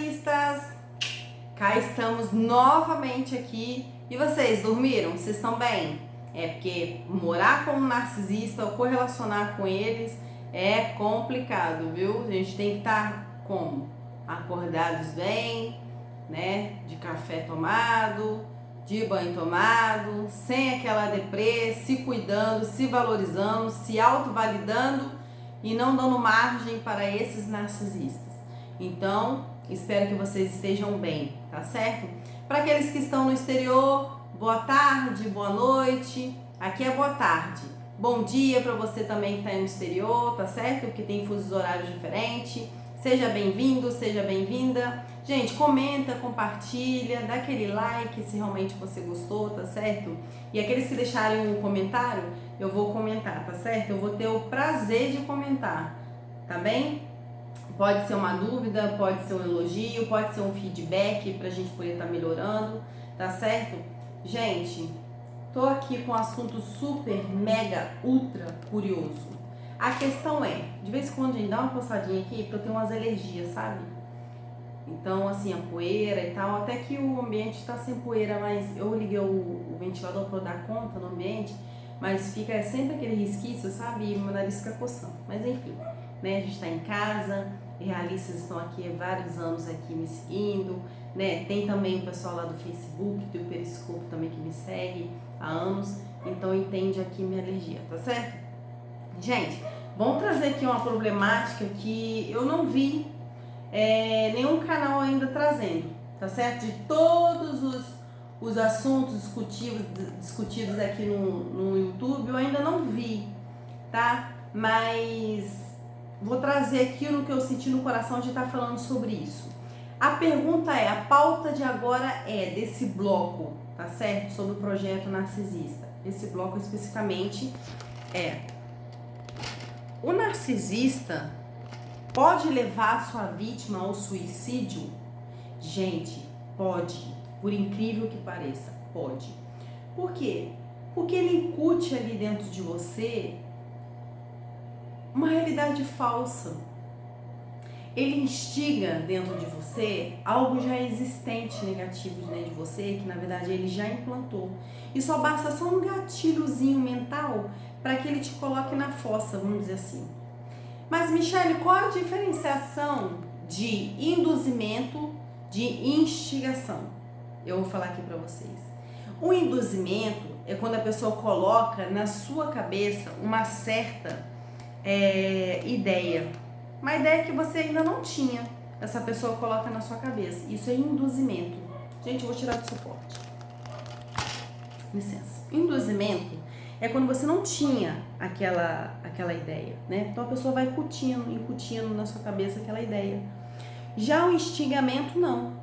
jornalistas! Cá estamos novamente aqui. E vocês, dormiram? Vocês estão bem? É porque morar com um narcisista ou correlacionar com eles é complicado, viu? A gente tem que estar como? Acordados bem, né? De café tomado, de banho tomado, sem aquela deprê, se cuidando, se valorizando, se autovalidando e não dando margem para esses narcisistas. Então, espero que vocês estejam bem, tá certo? Para aqueles que estão no exterior, boa tarde, boa noite. Aqui é boa tarde. Bom dia para você também que está no exterior, tá certo? Porque tem fusos horários diferentes. Seja bem-vindo, seja bem-vinda. Gente, comenta, compartilha, dá aquele like se realmente você gostou, tá certo? E aqueles que deixarem um comentário, eu vou comentar, tá certo? Eu vou ter o prazer de comentar, tá bem? Pode ser uma dúvida, pode ser um elogio, pode ser um feedback pra gente poder estar melhorando, tá certo? Gente, tô aqui com um assunto super, mega, ultra curioso. A questão é, de vez em quando a gente dá uma postadinha aqui, porque eu tenho umas alergias, sabe? Então, assim, a poeira e tal, até que o ambiente tá sem poeira, mas eu liguei o ventilador pra eu dar conta no ambiente, mas fica sempre aquele resquício, sabe? E meu nariz fica coçando. Mas enfim, né? A gente tá em casa, realistas estão aqui há vários anos aqui me seguindo, né? Tem também o pessoal lá do Facebook, do Periscope também que me segue há anos, então entende aqui minha alergia, tá certo? Gente, vamos trazer aqui uma problemática que eu não vi nenhum canal ainda trazendo, tá certo? De todos os assuntos discutidos aqui no YouTube, eu ainda não vi, tá? Mas vou trazer aquilo que eu senti no coração de estar falando sobre isso. A pergunta é, a pauta de agora é desse bloco, tá certo? Sobre o projeto narcisista. Esse bloco especificamente é: o narcisista pode levar a sua vítima ao suicídio? Gente, pode. Por incrível que pareça, pode. Por quê? Porque ele incute ali dentro de você uma realidade falsa. Ele instiga dentro de você algo já existente negativo dentro de você, que na verdade ele já implantou. E só basta só um gatilhozinho mental para que ele te coloque na fossa, vamos dizer assim. Mas, Michele, qual a diferenciação de induzimento de instigação? Eu vou falar aqui para vocês. O induzimento é quando a pessoa coloca na sua cabeça uma certa ideia. Uma ideia que você ainda não tinha. Essa pessoa coloca na sua cabeça. Isso é induzimento. Gente, eu vou tirar do suporte. Licença. Induzimento é quando você não tinha aquela ideia, né? Então a pessoa vai incutindo na sua cabeça aquela ideia. Já o instigamento, não.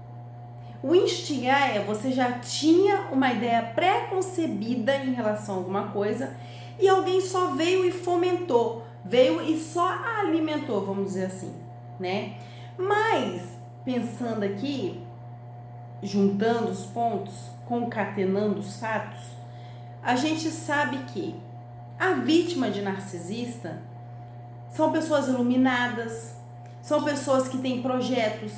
O instigar é você já tinha uma ideia pré-concebida em relação a alguma coisa e alguém só veio e fomentou, veio e só alimentou, vamos dizer assim, né? Mas, pensando aqui, juntando os pontos, concatenando os fatos, a gente sabe que a vítima de narcisista são pessoas iluminadas, são pessoas que têm projetos,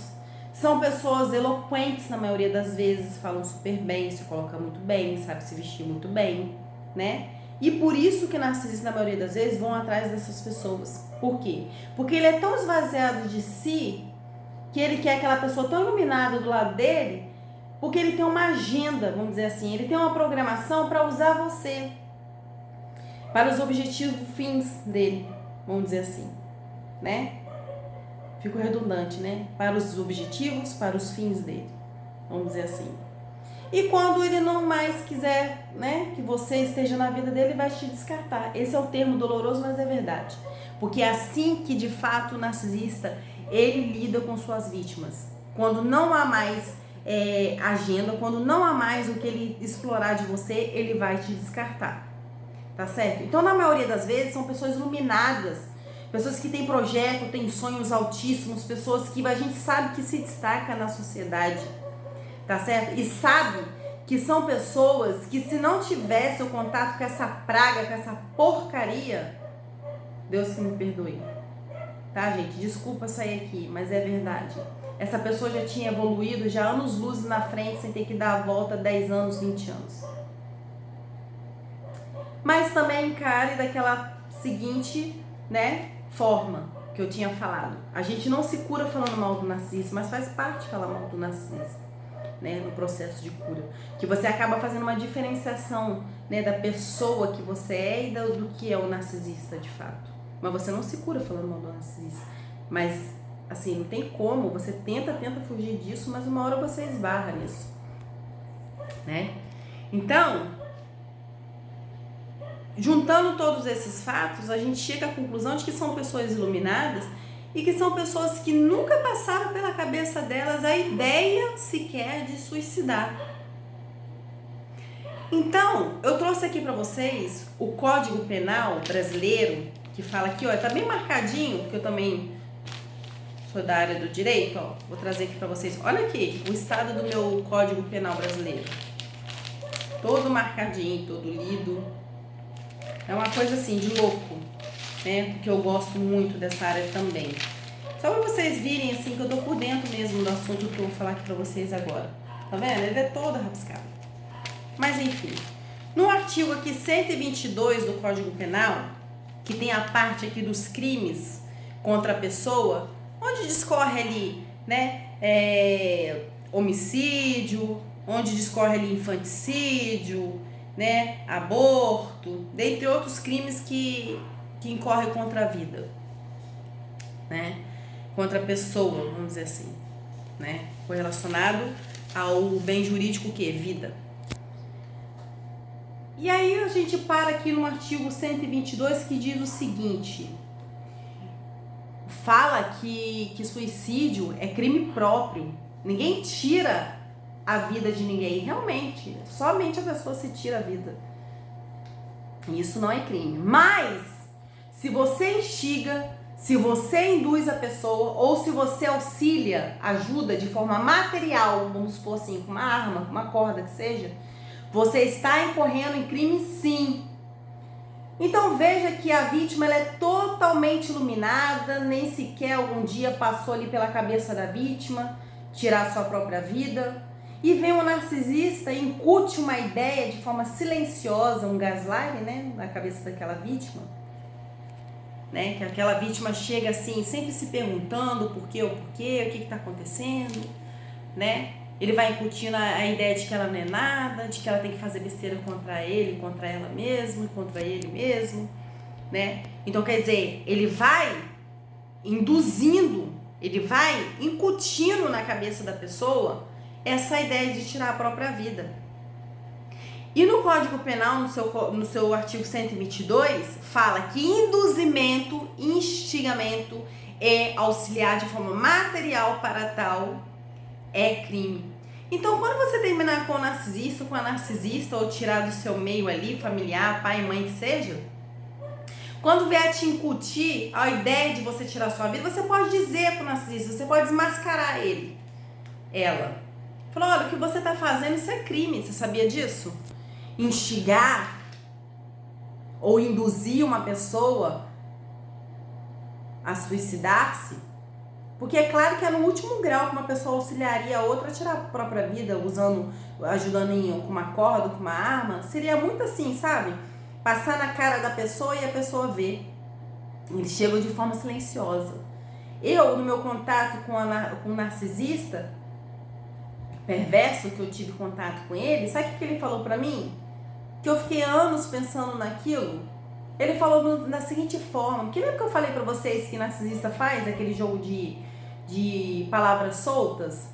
são pessoas eloquentes na maioria das vezes, falam super bem, se colocam muito bem, sabe se vestir muito bem, né? E por isso que narcisistas, na maioria das vezes, vão atrás dessas pessoas. Por quê? Porque ele é tão esvaziado de si que ele quer aquela pessoa tão iluminada do lado dele, porque ele tem uma agenda, vamos dizer assim, ele tem uma programação para usar você para os objetivos fins dele, vamos dizer assim, né? Fico redundante, né? Para os objetivos, para os fins dele, vamos dizer assim. E quando ele não mais quiser, né, que você esteja na vida dele, ele vai te descartar. Esse é o termo doloroso, mas é verdade. Porque é assim que, de fato, o narcisista, ele lida com suas vítimas. Quando não há mais agenda, quando não há mais o que ele explorar de você, ele vai te descartar. Tá certo? Então, na maioria das vezes, são pessoas iluminadas, pessoas que têm projeto, têm sonhos altíssimos, pessoas que a gente sabe que se destaca na sociedade, tá certo? E sabe que são pessoas que, se não tivesse o contato com essa praga, com essa porcaria, Deus que me perdoe, tá, gente? Desculpa sair aqui, mas é verdade. essa pessoa já tinha evoluído, já anos-luz na frente, sem ter que dar a volta 10 anos, 20 anos. Mas também encare daquela seguinte, né, forma que eu tinha falado. A gente não se cura falando mal do narcisista, mas faz parte falar mal do narcisista, né, no processo de cura. Que você acaba fazendo uma diferenciação, né, da pessoa que você é e do que é o narcisista de fato. Mas você não se cura falando mal do narcisista. Mas, assim, não tem como, você tenta fugir disso, mas uma hora você esbarra nisso, né? Então, juntando todos esses fatos, a gente chega à conclusão de que são pessoas iluminadas e que são pessoas que nunca passaram pela cabeça delas a ideia sequer de suicidar. Então, eu trouxe aqui para vocês o Código Penal brasileiro, que fala aqui, ó, tá bem marcadinho, porque eu também sou da área do direito, ó, vou trazer aqui para vocês. Olha aqui, o estado do meu Código Penal brasileiro. Todo marcadinho, todo lido. É uma coisa assim, de louco, né? Porque eu gosto muito dessa área também. Só para vocês virem assim que eu tô por dentro mesmo do assunto que eu vou falar aqui para vocês agora. Tá vendo? Ele é todo rabiscado. Mas enfim, no artigo aqui 122 do Código Penal, que tem a parte aqui dos crimes contra a pessoa, onde discorre ali, né, homicídio, onde discorre ali infanticídio, né, aborto, dentre outros crimes que incorrem contra a vida, né, contra a pessoa, vamos dizer assim, né, correlacionado ao bem jurídico que é vida. E aí a gente para aqui no artigo 122 que diz o seguinte, fala que suicídio é crime próprio, ninguém tira a vida de ninguém, realmente, somente a pessoa se tira a vida. Isso não é crime. Mas, se você instiga, se você induz a pessoa, ou se você auxilia, ajuda de forma material, vamos supor assim, com uma arma, com uma corda que seja, você está incorrendo em crime sim. Então veja que a vítima ela é totalmente iluminada, nem sequer algum dia passou ali pela cabeça da vítima tirar sua própria vida. E vem um narcisista e incute uma ideia de forma silenciosa, um gaslight, né, na cabeça daquela vítima, né, que aquela vítima chega assim, sempre se perguntando por quê, o que está acontecendo, né, ele vai incutindo a ideia de que ela não é nada, de que ela tem que fazer besteira contra ele, contra ela mesma, contra ele mesmo, né, então quer dizer, ele vai induzindo, ele vai incutindo na cabeça da pessoa essa ideia de tirar a própria vida. E no Código Penal, no seu artigo 122, fala que induzimento, instigamento e auxiliar de forma material para tal é crime. Então, quando você terminar com o narcisista, com a narcisista, ou tirar do seu meio ali, familiar, pai, mãe, que seja, quando vier te incutir a ideia de você tirar a sua vida, você pode dizer pro narcisista, você pode desmascarar ele, ela. Falou, olha, o que você está fazendo, isso é crime, você sabia disso? Instigar ou induzir uma pessoa a suicidar-se, porque é claro que é no último grau que uma pessoa auxiliaria a outra a tirar a própria vida, ajudando com uma corda, com uma arma, seria muito assim, sabe? Passar na cara da pessoa e a pessoa ver. Eles chegam de forma silenciosa. Eu, no meu contato com o narcisista perverso, que eu tive contato com ele, sabe o que ele falou pra mim? Que eu fiquei anos pensando naquilo. Ele falou da seguinte forma, que lembra que eu falei pra vocês que narcisista faz aquele jogo de palavras soltas?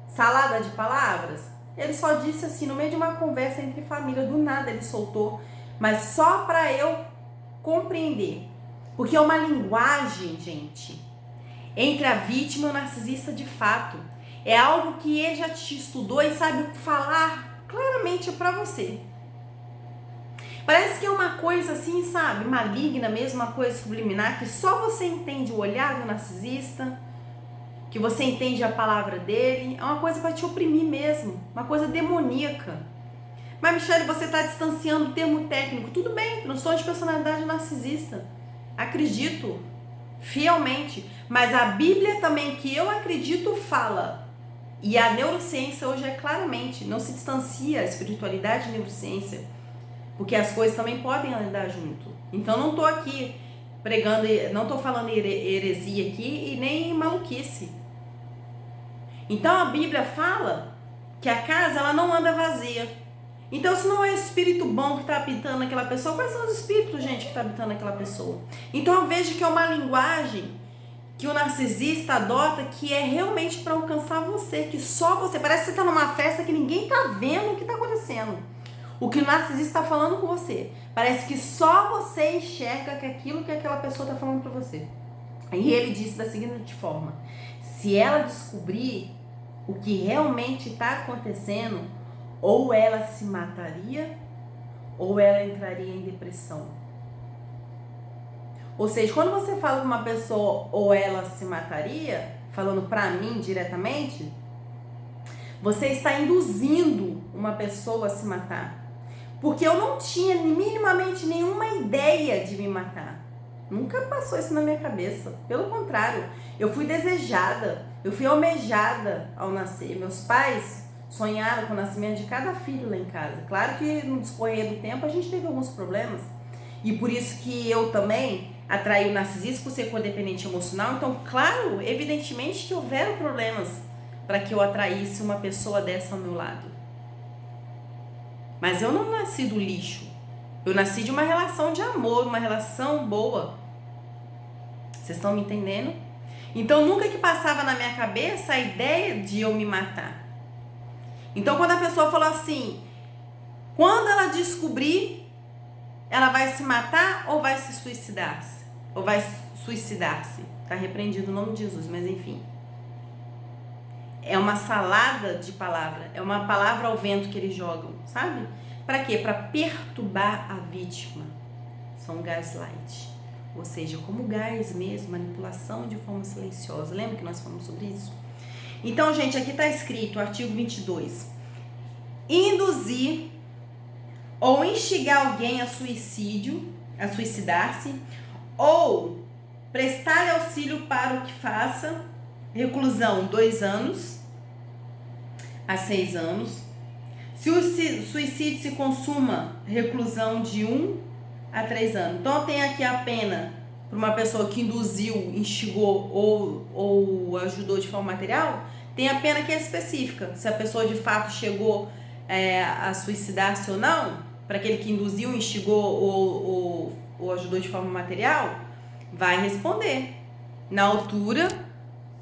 Salada de palavras? Ele só disse assim, no meio de uma conversa entre família, do nada ele soltou, mas só pra eu compreender. Porque é uma linguagem, gente, entre a vítima e o narcisista de fato. É algo que ele já te estudou e sabe falar claramente pra você. Parece que é uma coisa assim, sabe, maligna mesmo, uma coisa subliminar, que só você entende o olhar do narcisista, que você entende a palavra dele, é uma coisa para te oprimir mesmo, uma coisa demoníaca. Mas, Michele, você está distanciando o termo técnico. Tudo bem, transtorno de personalidade narcisista. Acredito fielmente. Mas a Bíblia também, que eu acredito, fala. E a neurociência hoje é claramente, não se distancia a espiritualidade e a neurociência, porque as coisas também podem andar junto. Então não estou aqui pregando, não estou falando heresia aqui e nem maluquice. Então a Bíblia fala que a casa ela não anda vazia. Então se não é o espírito bom que está habitando aquela pessoa, quais são os espíritos, gente, que está habitando aquela pessoa? Então eu vejo que é uma linguagem que o narcisista adota, que é realmente para alcançar você, que só você, parece que você está numa festa que ninguém está vendo o que está acontecendo. O que o narcisista está falando com você, parece que só você enxerga que aquilo que aquela pessoa está falando para você. E ele disse da seguinte forma: se ela descobrir o que realmente está acontecendo, ou ela se mataria, ou ela entraria em depressão. Ou seja, quando você fala com uma pessoa, ou ela se mataria, falando pra mim diretamente, você está induzindo uma pessoa a se matar. Porque eu não tinha minimamente nenhuma ideia de me matar. Nunca passou isso na minha cabeça. Pelo contrário, eu fui desejada, eu fui almejada ao nascer. Meus pais sonharam com o nascimento de cada filho lá em casa. Claro que no discorrer do tempo a gente teve alguns problemas. E por isso que eu também atraí o narcisismo, por ser codependente emocional. Então, claro, evidentemente que houveram problemas para que eu atraísse uma pessoa dessa ao meu lado. Mas eu não nasci do lixo. Eu nasci de uma relação de amor, uma relação boa. Vocês estão me entendendo? Então, nunca que passava na minha cabeça a ideia de eu me matar. Então, quando a pessoa falou assim, quando ela descobrir, ela vai se matar ou vai se suicidar-se? Ou vai suicidar-se? Está repreendido o nome de Jesus, mas enfim. É uma salada de palavra. É uma palavra ao vento que eles jogam, sabe? Para quê? Para perturbar a vítima. São gaslight. Ou seja, como gás mesmo, manipulação de forma silenciosa. Lembra que nós falamos sobre isso? Então, gente, aqui está escrito, artigo 22. Induzir ou instigar alguém a suicídio, a suicidar-se, ou prestar-lhe auxílio para o que faça, reclusão 2 anos a 6 anos. Se o suicídio se consuma, reclusão de 1 a 3 anos. Então tem aqui a pena para uma pessoa que induziu, instigou ou ajudou de forma material, tem a pena que é específica. Se a pessoa de fato chegou a suicidar-se ou não, para aquele que induziu, instigou ou ajudou de forma material, vai responder na altura,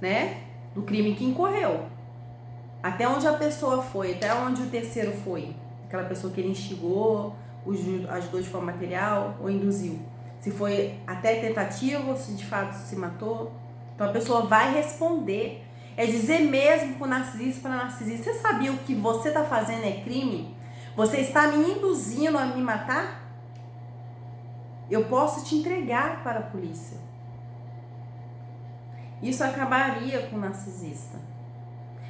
né, do crime que incorreu. Até onde a pessoa foi, até onde o terceiro foi. Aquela pessoa que ele instigou, ajudou de forma material ou induziu. Se foi até tentativa ou se de fato se matou. Então a pessoa vai responder. É dizer mesmo para o narcisista, para narcisista, você sabia o que você está fazendo é crime? Você está me induzindo a me matar? Eu posso te entregar para a polícia. Isso acabaria com o narcisista.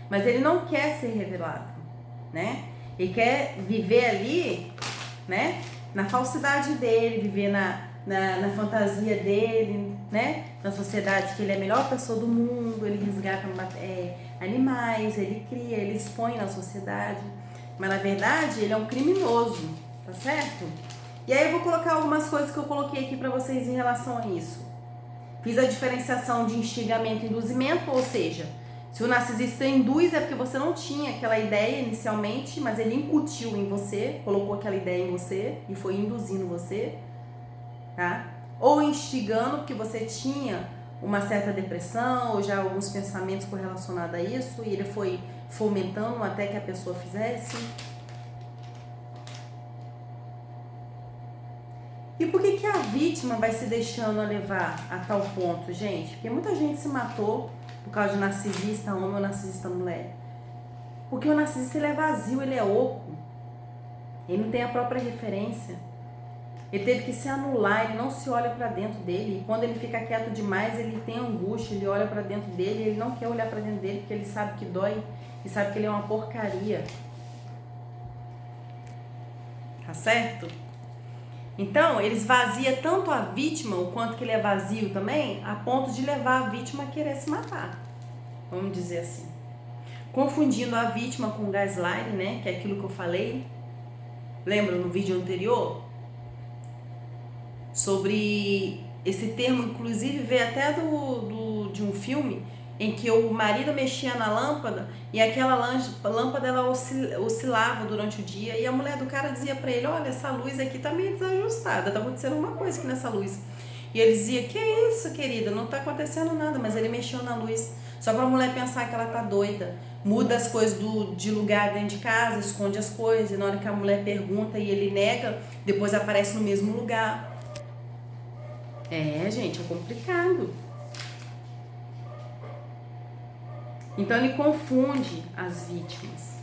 Mas ele não quer ser revelado, né? Ele quer viver ali, né? Na falsidade dele, viver na fantasia dele, né? Na sociedade que ele é a melhor pessoa do mundo, ele resgata animais, ele cria, ele expõe na sociedade. Mas na verdade ele é um criminoso, tá certo? E aí eu vou colocar algumas coisas que eu coloquei aqui para vocês em relação a isso. Fiz a diferenciação de instigamento e induzimento, ou seja, se o narcisista induz é porque você não tinha aquela ideia inicialmente, mas ele incutiu em você, colocou aquela ideia em você e foi induzindo você, tá? Ou instigando porque você tinha uma certa depressão ou já alguns pensamentos correlacionados a isso e ele foi fomentando até que a pessoa fizesse. E por que a vítima vai se deixando levar a tal ponto, gente? Porque muita gente se matou por causa de narcisista homem ou narcisista mulher. Porque o narcisista ele é vazio, ele é oco. Ele não tem a própria referência. Ele teve que se anular, ele não se olha para dentro dele. E quando ele fica quieto demais, ele tem angústia, ele olha para dentro dele, ele não quer olhar para dentro dele porque ele sabe que dói e sabe que ele é uma porcaria. Tá certo? Então, ele esvazia tanto a vítima, o quanto que ele é vazio também, a ponto de levar a vítima a querer se matar. Vamos dizer assim. Confundindo a vítima com o gaslighting, né? Que é aquilo que eu falei. Lembra no vídeo anterior? Sobre esse termo, inclusive veio até de um filme em que o marido mexia na lâmpada e aquela lâmpada ela oscilava durante o dia e a mulher do cara dizia pra ele, olha, essa luz aqui tá meio desajustada, tá acontecendo uma coisa aqui nessa luz. E ele dizia, que isso, querida, não tá acontecendo nada, mas ele mexeu na luz, só pra mulher pensar que ela tá doida. Muda as coisas de lugar dentro de casa, esconde as coisas, e na hora que a mulher pergunta e ele nega, depois aparece no mesmo lugar. É, gente, é complicado. Então ele confunde as vítimas,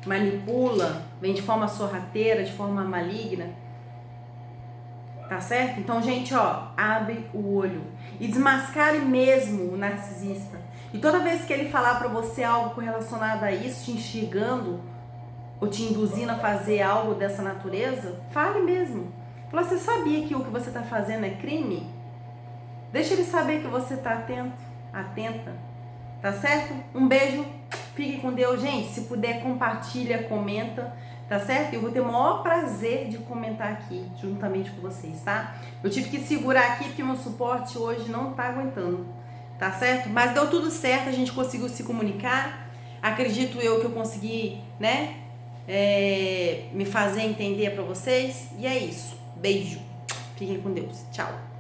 manipula, vem de forma sorrateira, de forma maligna, tá certo? Então, gente, ó, abre o olho e desmascare mesmo o narcisista. E toda vez que ele falar pra você algo relacionado a isso, te enxergando ou te induzindo a fazer algo dessa natureza, fale mesmo. Fala, você sabia que o que você tá fazendo é crime? Deixa ele saber que você tá atento, atenta. Tá certo? Um beijo, fique com Deus, gente. Se puder, compartilha, comenta, tá certo? Eu vou ter o maior prazer de comentar aqui, juntamente com vocês, tá? Eu tive que segurar aqui porque meu suporte hoje não tá aguentando, tá certo? Mas deu tudo certo, a gente conseguiu se comunicar. Acredito eu que eu consegui, né? Me fazer entender pra vocês. E é isso. Beijo. Fiquem com Deus. Tchau.